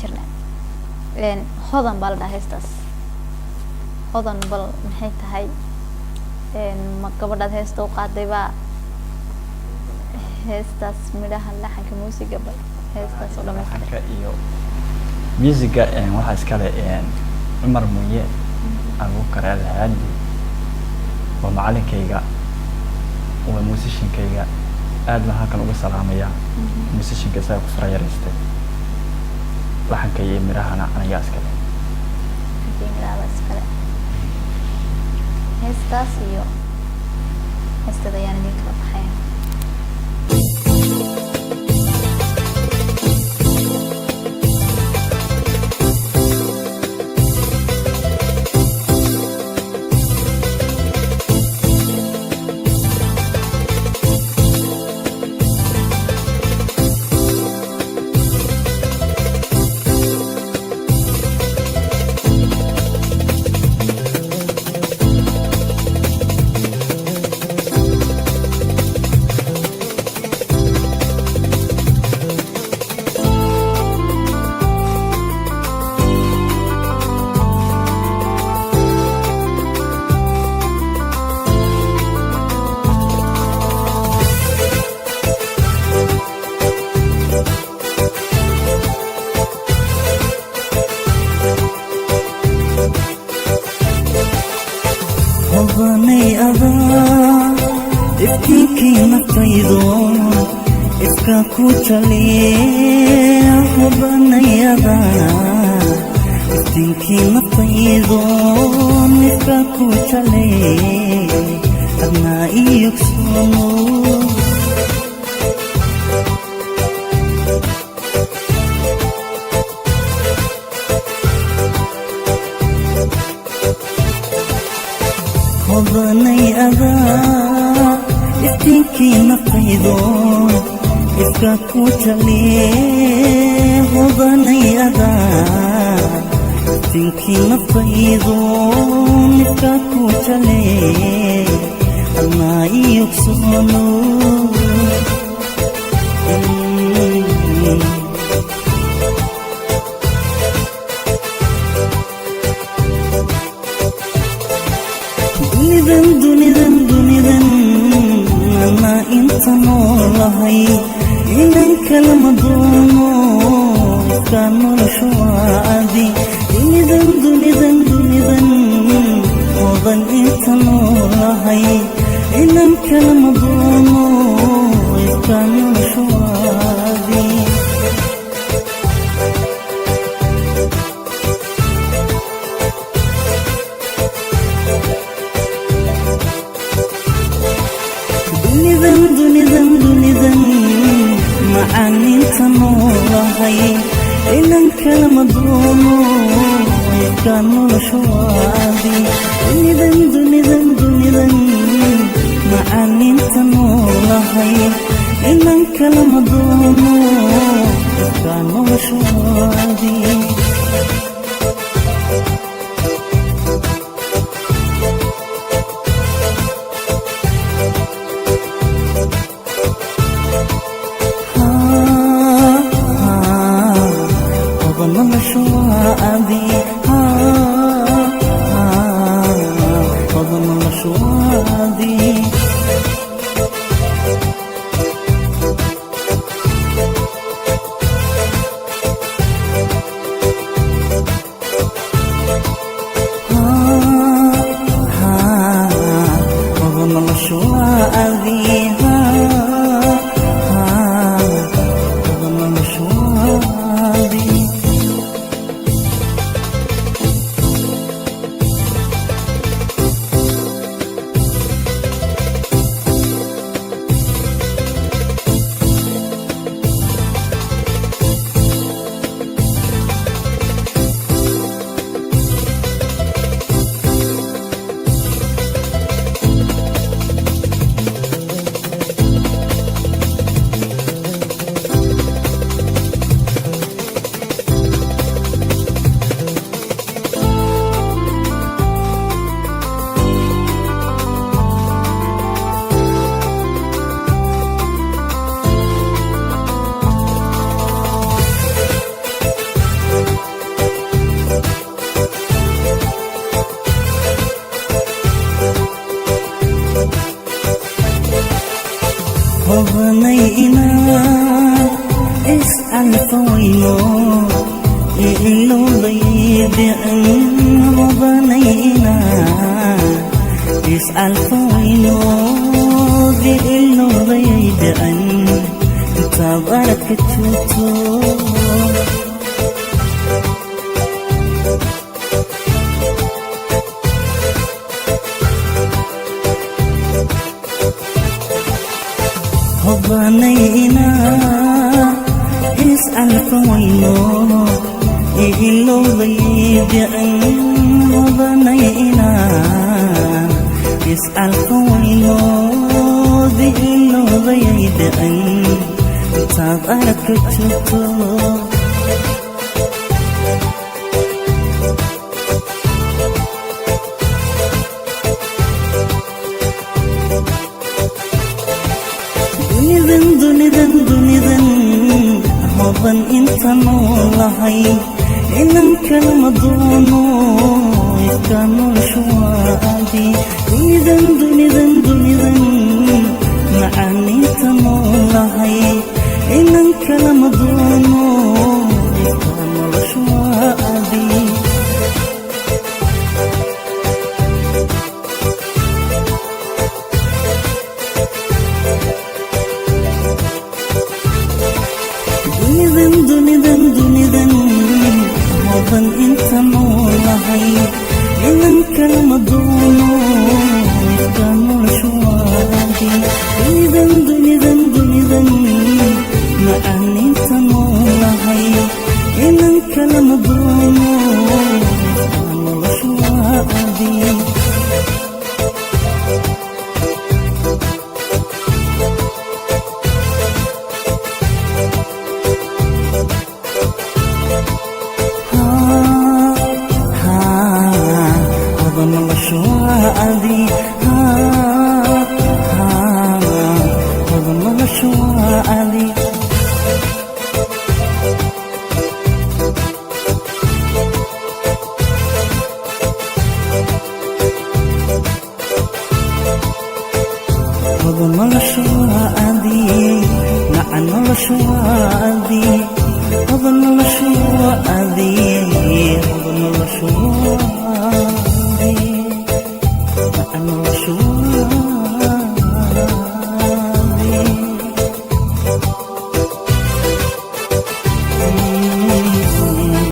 jirnaa hodan baa la dhahaa heestaas hodan bal maxay tahay ma gabadhaad heesta u qaaday baa heestaas midhaha laxanka muusiga bal heestaas oo dhammaystiran iyo musiga waxaa iskale Cumar Muuye Abu Karal Haadi waa macalinkayga waa musiciankayga aad baan halkan uga salaamaya musicianka isaga ku farayareystay laxanka iyo midhahana aniga iskale heestaas iyo heestada ayaan idin kala baxaya ilowdayda aan hubanayna iscalfayno ilowdayda aan intaad aradka joogto hubanayna iscalfayno ilowdayda aan hubanayna iscalfayno ilowdayda aan intaad aradka joogto dunidan hodan inta noolahay inan kalama doono ifka noloshu waadi dunidan macaan inta noolahay inan kalama doono ifka noloshu waadi dunidan hodan inta noolahay inan kalama doono ifka noloshu waadi dunidan macaan inta noolahay inan kalama doono ifka noloshu waadi noloshu waa